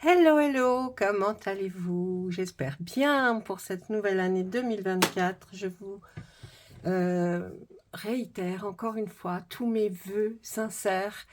Hello, hello, comment allez-vous? J'espère bien pour cette nouvelle année 2024. Je vous réitère encore une fois tous mes vœux sincères,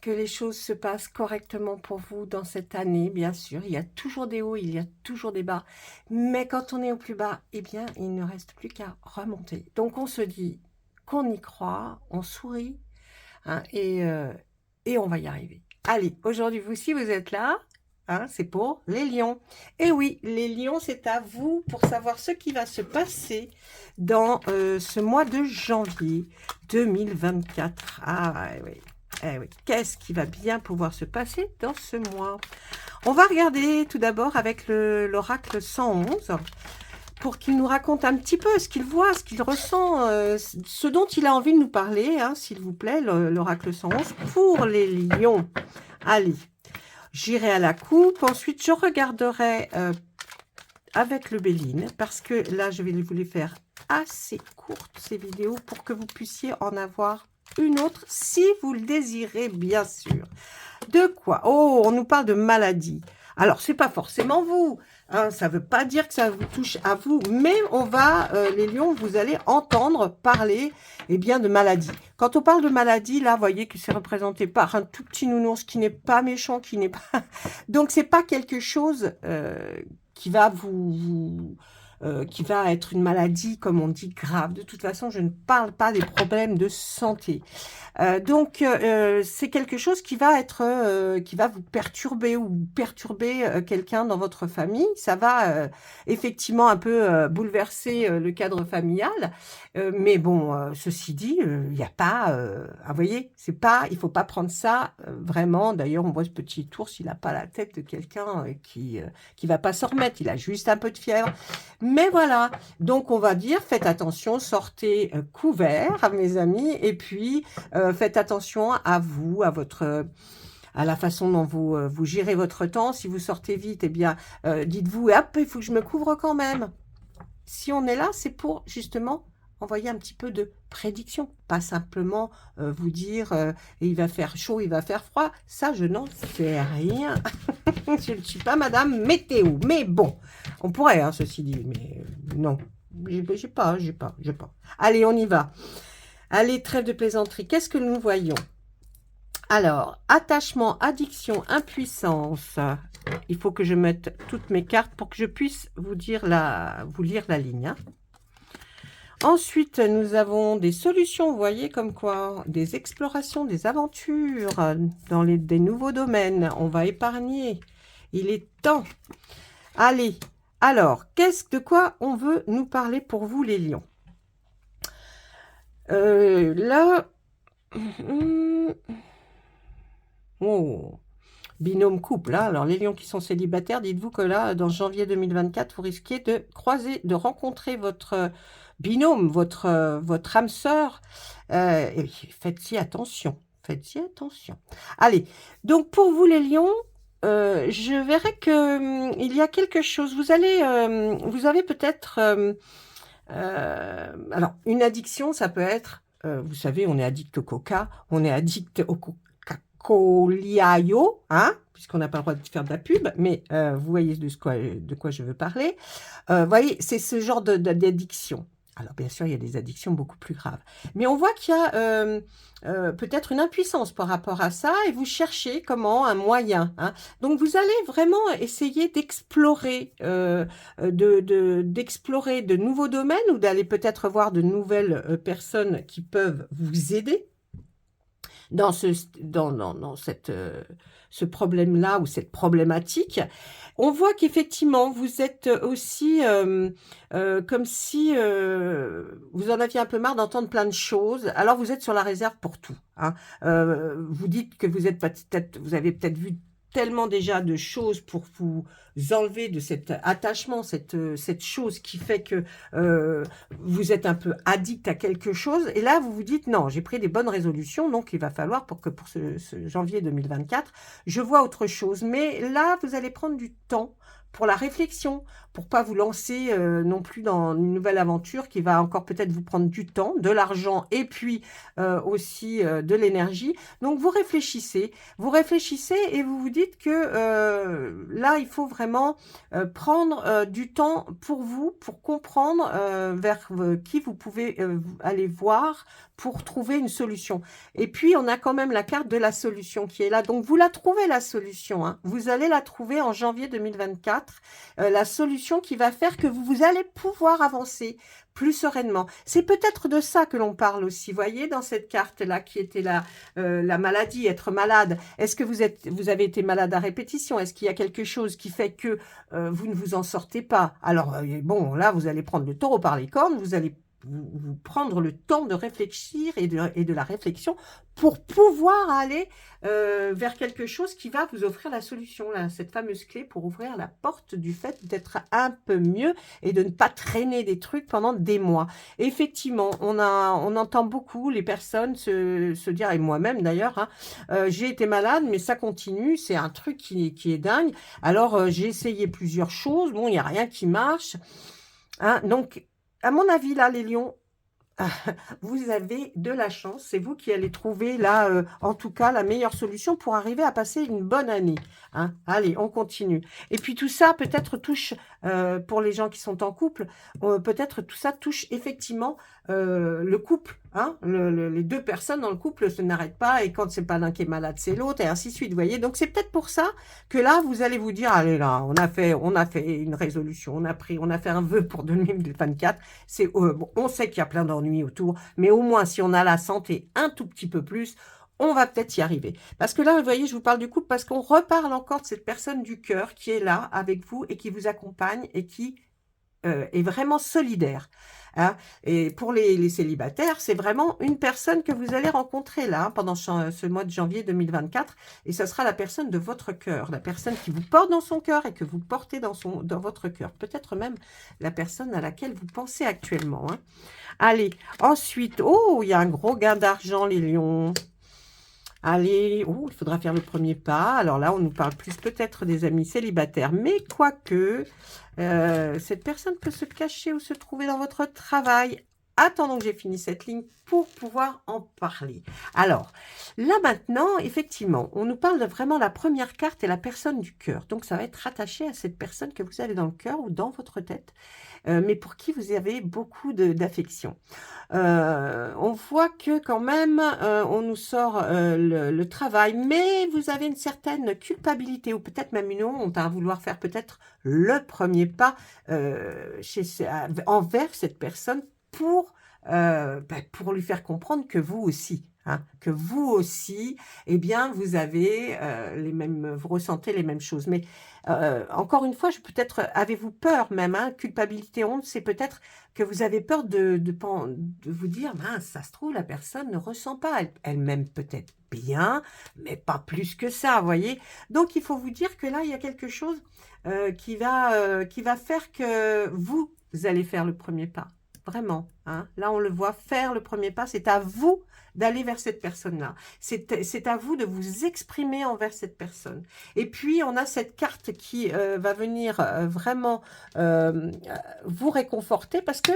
que les choses se passent correctement pour vous dans cette année, bien sûr. Il y a toujours des hauts, il y a toujours des bas. Mais quand on est au plus bas, eh bien, il ne reste plus qu'à remonter. Donc, on se dit qu'on y croit, on sourit, hein, et on va y arriver. Allez, aujourd'hui, vous, si vous êtes là, hein, c'est pour les lions. Et oui, les lions, c'est à vous pour savoir ce qui va se passer dans ce mois de janvier 2024. Ah oui, eh oui. Qu'est-ce qui va bien pouvoir se passer dans ce mois? On va regarder tout d'abord avec l'oracle 111 pour qu'il nous raconte un petit peu ce qu'il voit, ce qu'il ressent, ce dont il a envie de nous parler, hein, s'il vous plaît, l'oracle 111 pour les lions. Allez, j'irai à la coupe, ensuite je regarderai avec le Béline, parce que là, je vais vous les faire assez courtes, ces vidéos, pour que vous puissiez en avoir une autre, si vous le désirez, bien sûr. De quoi? Oh, on nous parle de maladie. Alors, c'est pas forcément vous, hein, ça veut pas dire que ça vous touche à vous, mais on va, les lions, vous allez entendre parler, eh bien, de maladie. Quand on parle de maladie, là, vous voyez que c'est représenté par un tout petit nounours qui n'est pas méchant, qui n'est pas... Donc, c'est pas quelque chose qui va qui va être une maladie, comme on dit, grave. De toute façon, je ne parle pas des problèmes de santé. C'est quelque chose qui va être, qui va vous perturber ou perturber quelqu'un dans votre famille. Ça va effectivement un peu bouleverser le cadre familial. Mais bon, ceci dit, il n'y a pas, vous voyez, c'est pas, il faut pas prendre ça vraiment. D'ailleurs, on voit ce petit ours, il n'a pas la tête de quelqu'un qui va pas s'en remettre. Il a juste un peu de fièvre. Mais voilà. Donc, on va dire, faites attention, sortez couverts, mes amis, et puis faites attention à vous, à votre, à la façon dont vous gérez votre temps. Si vous sortez vite, eh bien, dites-vous, hop, il faut que je me couvre quand même. Si on est là, c'est pour justement envoyer un petit peu de prédiction, pas simplement vous dire il va faire chaud, il va faire froid. Ça, je n'en sais rien. Je ne suis pas madame météo, mais bon, on pourrait, hein, ceci dit, mais non, j'ai pas. Allez, on y va. Allez, trêve de plaisanterie. Qu'est-ce que nous voyons? Alors, attachement, addiction, impuissance. Il faut que je mette toutes mes cartes pour que je puisse vous lire la ligne. Hein. Ensuite, nous avons des solutions, vous voyez, comme quoi, des explorations, des aventures dans des nouveaux domaines. On va épargner. Il est temps. Allez, alors, de quoi on veut nous parler pour vous, les lions? Là... Oh, binôme couple, hein. Alors les lions qui sont célibataires, dites-vous que là, dans janvier 2024, vous risquez de rencontrer votre binôme, votre âme sœur. Et faites-y attention, faites-y attention. Allez, donc pour vous les lions, je verrai que il y a quelque chose. Vous avez peut-être... alors, une addiction, ça peut être... vous savez, on est addict au coca, on est addict au Coliaio, hein, puisqu'on n'a pas le droit de faire de la pub, mais vous voyez de quoi je veux parler. Vous voyez, c'est ce genre d'addiction. Alors, bien sûr, il y a des addictions beaucoup plus graves. Mais on voit qu'il y a peut-être une impuissance par rapport à ça, et vous cherchez comment un moyen. Hein. Donc, vous allez vraiment essayer d'explorer d'explorer de nouveaux domaines, ou d'aller peut-être voir de nouvelles personnes qui peuvent vous aider dans ce problème-là ou cette problématique. On voit qu'effectivement, vous êtes aussi comme si vous en aviez un peu marre d'entendre plein de choses. Alors, vous êtes sur la réserve pour tout. Hein. Vous dites que vous avez peut-être vu tellement déjà de choses pour vous enlever de cet attachement, cette chose qui fait que vous êtes un peu addict à quelque chose. Et là, vous vous dites, non, j'ai pris des bonnes résolutions, donc il va falloir pour ce janvier 2024, je vois autre chose. Mais là, vous allez prendre du temps pour la réflexion, pour pas vous lancer non plus dans une nouvelle aventure qui va encore peut-être vous prendre du temps, de l'argent et puis aussi de l'énergie. Donc vous réfléchissez et vous vous dites que là, il faut vraiment prendre du temps pour vous, pour comprendre vers qui vous pouvez aller voir pour trouver une solution. Et puis, on a quand même la carte de la solution qui est là. Donc, vous la trouvez, la solution. Hein. Vous allez la trouver en janvier 2024. La solution qui va faire que vous allez pouvoir avancer plus sereinement. C'est peut-être de ça que l'on parle aussi, voyez, dans cette carte-là, qui était la maladie, être malade. Est-ce que vous avez été malade à répétition? Est-ce qu'il y a quelque chose qui fait que vous ne vous en sortez pas? Alors, bon, là, vous allez prendre le taureau par les cornes, vous allez vous prendre le temps de réfléchir et de la réflexion pour pouvoir aller vers quelque chose qui va vous offrir la solution, là, cette fameuse clé pour ouvrir la porte du fait d'être un peu mieux et de ne pas traîner des trucs pendant des mois. Et effectivement, on entend beaucoup les personnes se dire, et moi-même d'ailleurs, hein, j'ai été malade, mais ça continue, c'est un truc qui est dingue. Alors, j'ai essayé plusieurs choses, bon, il n'y a rien qui marche. Hein, donc, à mon avis, là, les lions, vous avez de la chance. C'est vous qui allez trouver, là, en tout cas, la meilleure solution pour arriver à passer une bonne année. Hein. Allez, on continue. Et puis, tout ça, peut-être, touche, pour les gens qui sont en couple, peut-être tout ça touche effectivement le couple. Hein. Les deux personnes dans le couple se n'arrêtent pas. Et quand c'est pas l'un qui est malade, c'est l'autre, et ainsi de suite. Vous voyez. Donc, c'est peut-être pour ça que là, vous allez vous dire, allez là, on a fait une résolution, on a fait un vœu pour 2024. Bon, on sait qu'il y a plein d'ennuis autour, mais au moins, si on a la santé un tout petit peu plus, on va peut-être y arriver. Parce que là, vous voyez, je vous parle du couple parce qu'on reparle encore de cette personne du cœur qui est là avec vous et qui vous accompagne et qui est vraiment solidaire. Hein. Et pour les célibataires, c'est vraiment une personne que vous allez rencontrer là, pendant ce mois de janvier 2024, et ce sera la personne de votre cœur, la personne qui vous porte dans son cœur et que vous portez dans votre cœur. Peut-être même la personne à laquelle vous pensez actuellement. Hein. Allez, ensuite, oh, il y a un gros gain d'argent, les lions. Allez, oh, il faudra faire le premier pas. Alors là, on nous parle plus peut-être des amis célibataires, mais quoique, cette personne peut se cacher ou se trouver dans votre travail. Attendons que j'ai fini cette ligne pour pouvoir en parler. Alors, là maintenant, effectivement, on nous parle de vraiment la première carte et la personne du cœur. Donc, ça va être rattaché à cette personne que vous avez dans le cœur ou dans votre tête, mais pour qui vous avez beaucoup d'affection. On voit que quand même, on nous sort le travail, mais vous avez une certaine culpabilité ou peut-être même une honte à vouloir faire peut-être le premier pas envers cette personne pour lui faire comprendre que vous aussi, hein, que vous aussi, eh bien, vous avez vous ressentez les mêmes choses. Mais encore une fois, peut-être avez-vous peur même, hein, culpabilité, honte, c'est peut-être que vous avez peur de vous dire, mince, ça se trouve, la personne ne ressent pas, elle m'aime peut-être bien, mais pas plus que ça, vous voyez. Donc, il faut vous dire que là, il y a quelque chose qui va faire que vous allez faire le premier pas. Vraiment, hein. Là, on le voit faire le premier pas. C'est à vous d'aller vers cette personne-là. C'est à vous de vous exprimer envers cette personne. Et puis, on a cette carte qui va venir vraiment vous réconforter parce que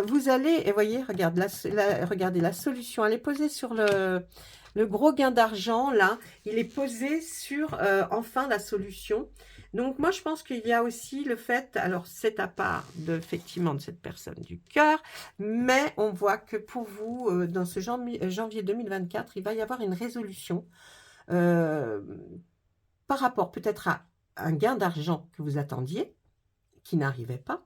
vous allez, et voyez, regardez, la solution, elle est posée sur le gros gain d'argent, là. Il est posé sur, enfin, la solution. Donc, moi, je pense qu'il y a aussi le fait, alors c'est à part effectivement de cette personne du cœur, mais on voit que pour vous, dans ce janvier 2024, il va y avoir une résolution par rapport peut-être à un gain d'argent que vous attendiez, qui n'arrivait pas,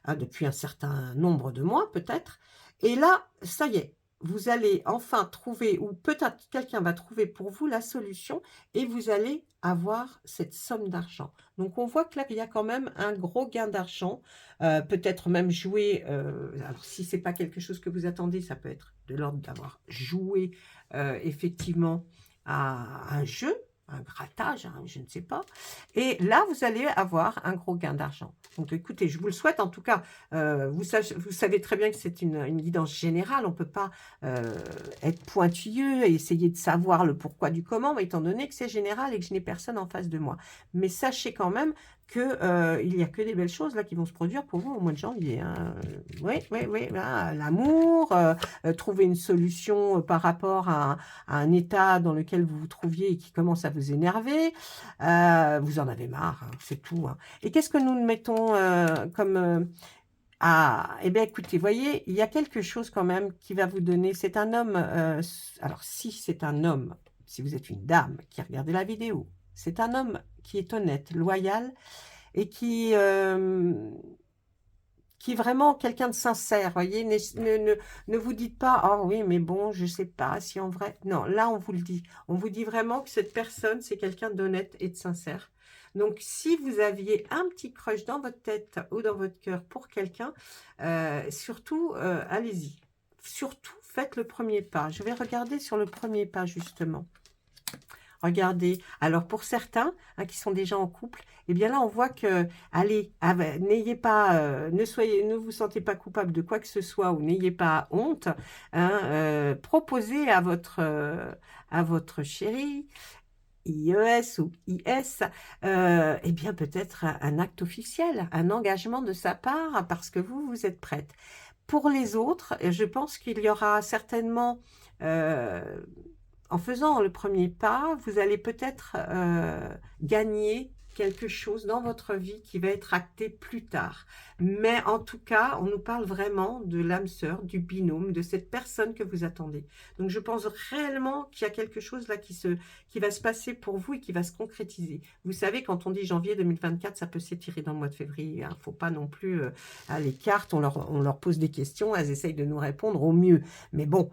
hein, depuis un certain nombre de mois peut-être. Et là, ça y est, vous allez enfin trouver, ou peut-être quelqu'un va trouver pour vous la solution, et vous allez avoir cette somme d'argent. Donc, on voit que là, il y a quand même un gros gain d'argent, peut-être même jouer, alors si ce n'est pas quelque chose que vous attendez, ça peut être de l'ordre d'avoir joué effectivement à un jeu, un grattage, hein, je ne sais pas. Et là, vous allez avoir un gros gain d'argent. Donc, écoutez, je vous le souhaite. En tout cas, vous savez très bien que c'est une guidance générale. On ne peut pas être pointilleux et essayer de savoir le pourquoi du comment, étant donné que c'est général et que je n'ai personne en face de moi. Mais sachez quand même il n'y a que des belles choses là qui vont se produire pour vous au mois de janvier. Hein. Oui, oui, oui, l'amour, trouver une solution par rapport à un état dans lequel vous vous trouviez et qui commence à vous énerver. Vous en avez marre, hein, c'est tout. Hein. Et qu'est-ce que nous mettons comme... eh bien écoutez, voyez, il y a quelque chose quand même qui va vous donner, c'est un homme, alors si c'est un homme, si vous êtes une dame qui regardez la vidéo, c'est un homme qui est honnête, loyal, et qui est vraiment quelqu'un de sincère, voyez, ne vous dites pas, oh oui, mais bon, je sais pas si en vrai, non, là on vous le dit, on vous dit vraiment que cette personne, c'est quelqu'un d'honnête et de sincère. Donc, si vous aviez un petit crush dans votre tête ou dans votre cœur pour quelqu'un, surtout, allez-y. Surtout, faites le premier pas. Je vais regarder sur le premier pas, justement. Regardez. Alors, pour certains hein, qui sont déjà en couple, eh bien là, on voit que, allez, n'ayez pas, ne vous sentez pas coupable de quoi que ce soit ou n'ayez pas honte. Hein, proposez à votre chéri, IES ou IS, eh bien peut-être un acte officiel, un engagement de sa part parce que vous êtes prête. Pour les autres, je pense qu'il y aura certainement, en faisant le premier pas, vous allez peut-être gagner quelque chose dans votre vie qui va être acté plus tard. Mais en tout cas, on nous parle vraiment de l'âme sœur, du binôme, de cette personne que vous attendez. Donc, je pense réellement qu'il y a quelque chose là qui va se passer pour vous et qui va se concrétiser. Vous savez, quand on dit janvier 2024, ça peut s'étirer dans le mois de février. Il ne faut pas non plus... les cartes, on leur pose des questions, elles essayent de nous répondre au mieux. Mais bon,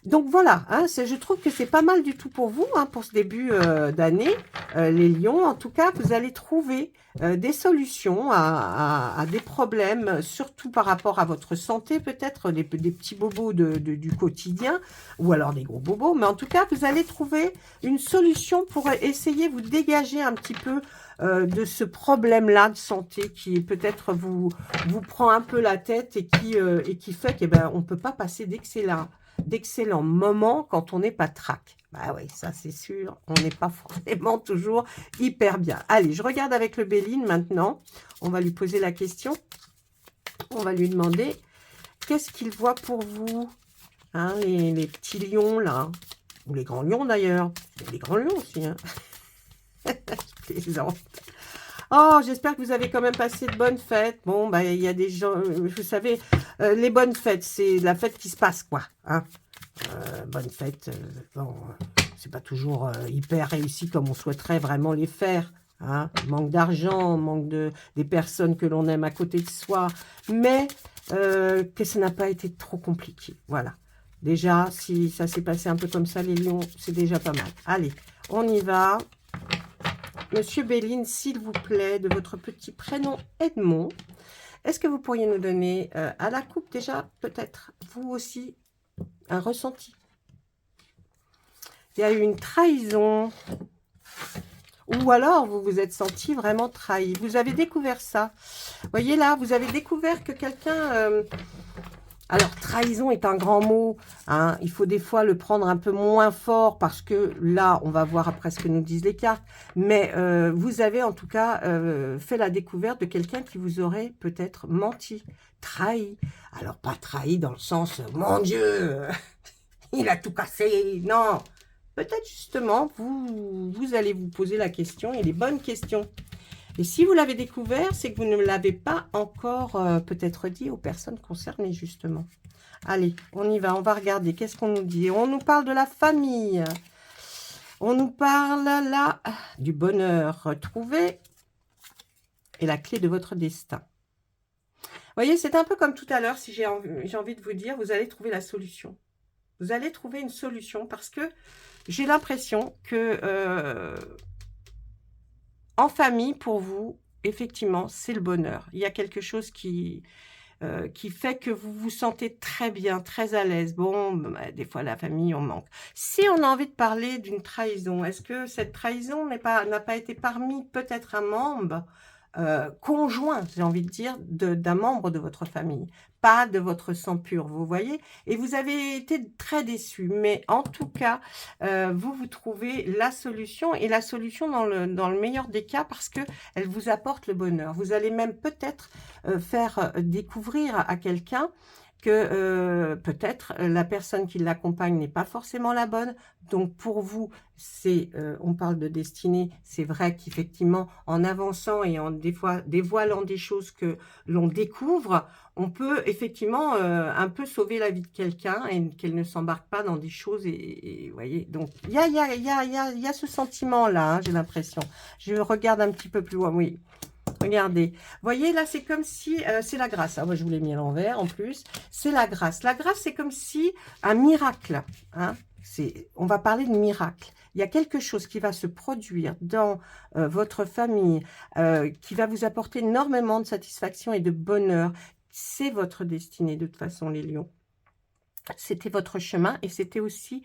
donc voilà, hein, je trouve que c'est pas mal du tout pour vous, hein, pour ce début d'année, les lions. En tout cas, vous allez trouver des solutions à des problèmes, surtout par rapport à votre santé, peut-être des petits bobos du quotidien, ou alors des gros bobos. Mais en tout cas, vous allez trouver une solution pour essayer de vous dégager un petit peu de ce problème-là de santé qui peut-être vous prend un peu la tête et qui fait qu'on ne peut pas passer d'excellents moments quand on n'est pas trac. Bah oui, ça c'est sûr, on n'est pas forcément toujours hyper bien. Allez, je regarde avec le Béline maintenant. On va lui poser la question. On va lui demander qu'est-ce qu'il voit pour vous, hein, les petits lions là, ou les grands lions d'ailleurs. Il y a des grands lions aussi, hein. Je plaisante. Oh, j'espère que vous avez quand même passé de bonnes fêtes. Bon, bah, il y a des gens, vous savez, les bonnes fêtes, c'est la fête qui se passe, quoi. Hein. Bonnes fêtes, bon, c'est pas toujours hyper réussi comme on souhaiterait vraiment les faire. Hein. Manque d'argent, manque des personnes que l'on aime à côté de soi, mais que ça n'a pas été trop compliqué. Voilà. Déjà, si ça s'est passé un peu comme ça, les lions, c'est déjà pas mal. Allez, on y va. Monsieur Béline, s'il vous plaît, de votre petit prénom Edmond, est-ce que vous pourriez nous donner à la coupe déjà, peut-être, vous aussi, un ressenti? Il y a eu une trahison, ou alors vous vous êtes senti vraiment trahi. Vous avez découvert ça. Vous voyez là, vous avez découvert que quelqu'un... alors, trahison est un grand mot, hein. Il faut des fois le prendre un peu moins fort parce que là, on va voir après ce que nous disent les cartes. Mais vous avez en tout cas fait la découverte de quelqu'un qui vous aurait peut-être menti, trahi. Alors, pas trahi dans le sens, mon Dieu, il a tout cassé. Non, peut-être justement, vous allez vous poser la question et les bonnes questions. Et si vous l'avez découvert, c'est que vous ne l'avez pas encore peut-être dit aux personnes concernées, justement. Allez, on y va, on va regarder. Qu'est-ce qu'on nous dit? On nous parle de la famille. On nous parle là du bonheur retrouvé et la clé de votre destin. Vous voyez, c'est un peu comme tout à l'heure, si j'ai envie de vous dire, vous allez trouver la solution. Vous allez trouver une solution parce que j'ai l'impression que... en famille, pour vous, effectivement, c'est le bonheur. Il y a quelque chose qui fait que vous vous sentez très bien, très à l'aise. Bon, bah, des fois, la famille, on manque. Si on a envie de parler d'une trahison, est-ce que cette trahison n'a pas été parmi peut-être un membre conjoint, j'ai envie de dire, d'un membre de votre famille, pas de votre sang pur, vous voyez? Et vous avez été très déçus, mais en tout cas, vous trouvez la solution, et la solution dans le meilleur des cas, parce que elle vous apporte le bonheur. Vous allez même peut-être faire découvrir à quelqu'un que peut-être la personne qui l'accompagne n'est pas forcément la bonne. Donc pour vous, c'est, on parle de destinée, c'est vrai qu'effectivement, en avançant et en des fois dévoilant des choses que l'on découvre, on peut effectivement un peu sauver la vie de quelqu'un et qu'elle ne s'embarque pas dans des choses, et vous voyez. Donc il y a ce sentiment-là, hein, j'ai l'impression. Je regarde un petit peu plus loin, oui. Regardez, voyez là, c'est comme si, c'est la grâce, hein, moi je vous l'ai mis à l'envers en plus, c'est la grâce. La grâce, c'est comme si un miracle, hein, on va parler de miracle. Il y a quelque chose qui va se produire dans votre famille, qui va vous apporter énormément de satisfaction et de bonheur. C'est votre destinée de toute façon, les lions. C'était votre chemin et c'était aussi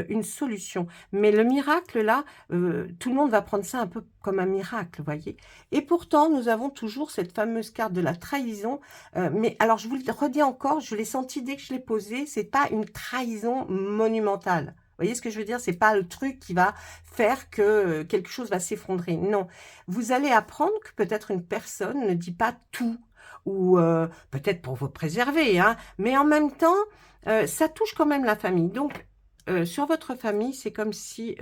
une solution. Mais le miracle, là, tout le monde va prendre ça un peu comme un miracle, voyez. Et pourtant, nous avons toujours cette fameuse carte de la trahison. Mais alors, je vous le redis encore, je l'ai senti dès que je l'ai posée, c'est pas une trahison monumentale. Vous voyez ce que je veux dire? C'est pas le truc qui va faire que quelque chose va s'effondrer. Non. Vous allez apprendre que peut-être une personne ne dit pas tout, ou peut-être pour vous préserver, hein, mais en même temps, ça touche quand même la famille. Donc, sur votre famille, c'est comme si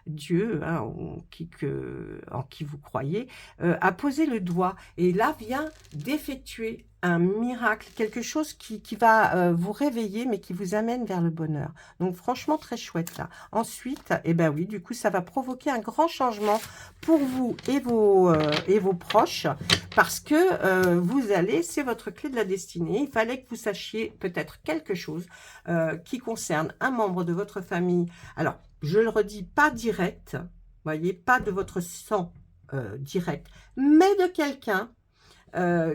Dieu, hein, en qui vous croyez, a posé le doigt et là vient d'effectuer un miracle, quelque chose qui va vous réveiller, mais qui vous amène vers le bonheur. Donc franchement, très chouette là. Ensuite, eh ben oui, du coup, ça va provoquer un grand changement pour vous et vos proches, parce que vous allez, c'est votre clé de la destinée. Il fallait que vous sachiez peut-être quelque chose qui concerne un membre de votre famille. Alors, je le redis, pas direct, voyez, pas de votre sang direct, mais de quelqu'un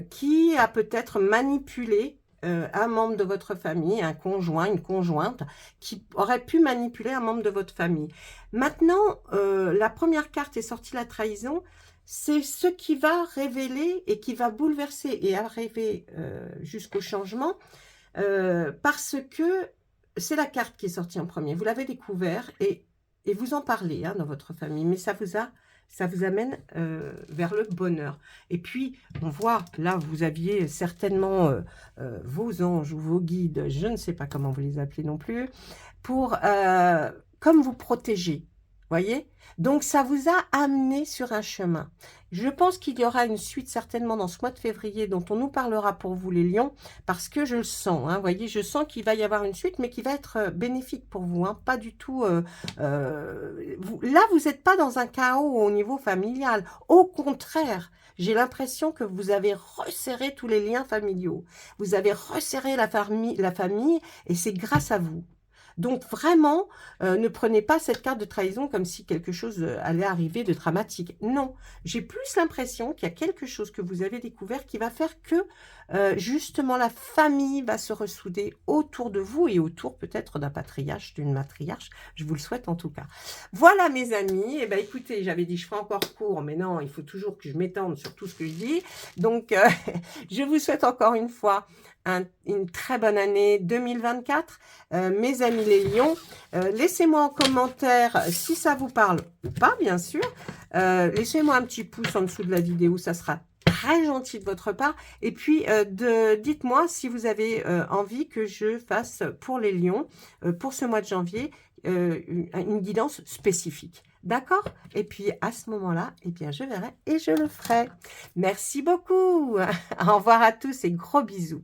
qui a peut-être manipulé un membre de votre famille, un conjoint, une conjointe, qui aurait pu manipuler un membre de votre famille. Maintenant, la première carte est sortie, la trahison. C'est ce qui va révéler et qui va bouleverser et arriver jusqu'au changement, parce que c'est la carte qui est sortie en premier. Vous l'avez découvert et vous en parlez, hein, dans votre famille, mais ça vous amène vers le bonheur. Et puis, on voit, là, vous aviez certainement vos anges ou vos guides, je ne sais pas comment vous les appelez non plus, pour comme vous protéger, voyez. Donc, ça vous a amené sur un chemin. Je pense qu'il y aura une suite certainement dans ce mois de février dont on nous parlera pour vous, les lions, parce que je le sens, hein, voyez, je sens qu'il va y avoir une suite, mais qui va être bénéfique pour vous, hein, pas du tout... là, vous n'êtes pas dans un chaos au niveau familial. Au contraire, j'ai l'impression que vous avez resserré tous les liens familiaux. Vous avez resserré la famille et c'est grâce à vous. Donc vraiment, ne prenez pas cette carte de trahison comme si quelque chose allait arriver de dramatique. Non, j'ai plus l'impression qu'il y a quelque chose que vous avez découvert qui va faire que justement la famille va se ressouder autour de vous et autour peut-être d'un patriarche, d'une matriarche. Je vous le souhaite en tout cas. Voilà mes amis, et ben écoutez, j'avais dit je ferai encore court, mais non, il faut toujours que je m'étende sur tout ce que je dis. Donc je vous souhaite encore une fois une très bonne année 2024. Mes amis les lions, laissez-moi en commentaire si ça vous parle ou pas, bien sûr. Laissez-moi un petit pouce en dessous de la vidéo, ça sera très gentil de votre part. Et puis, dites-moi si vous avez envie que je fasse pour les lions, pour ce mois de janvier, une guidance spécifique. D'accord? Et puis, à ce moment-là, eh bien, je verrai et je le ferai. Merci beaucoup. Au revoir à tous et gros bisous.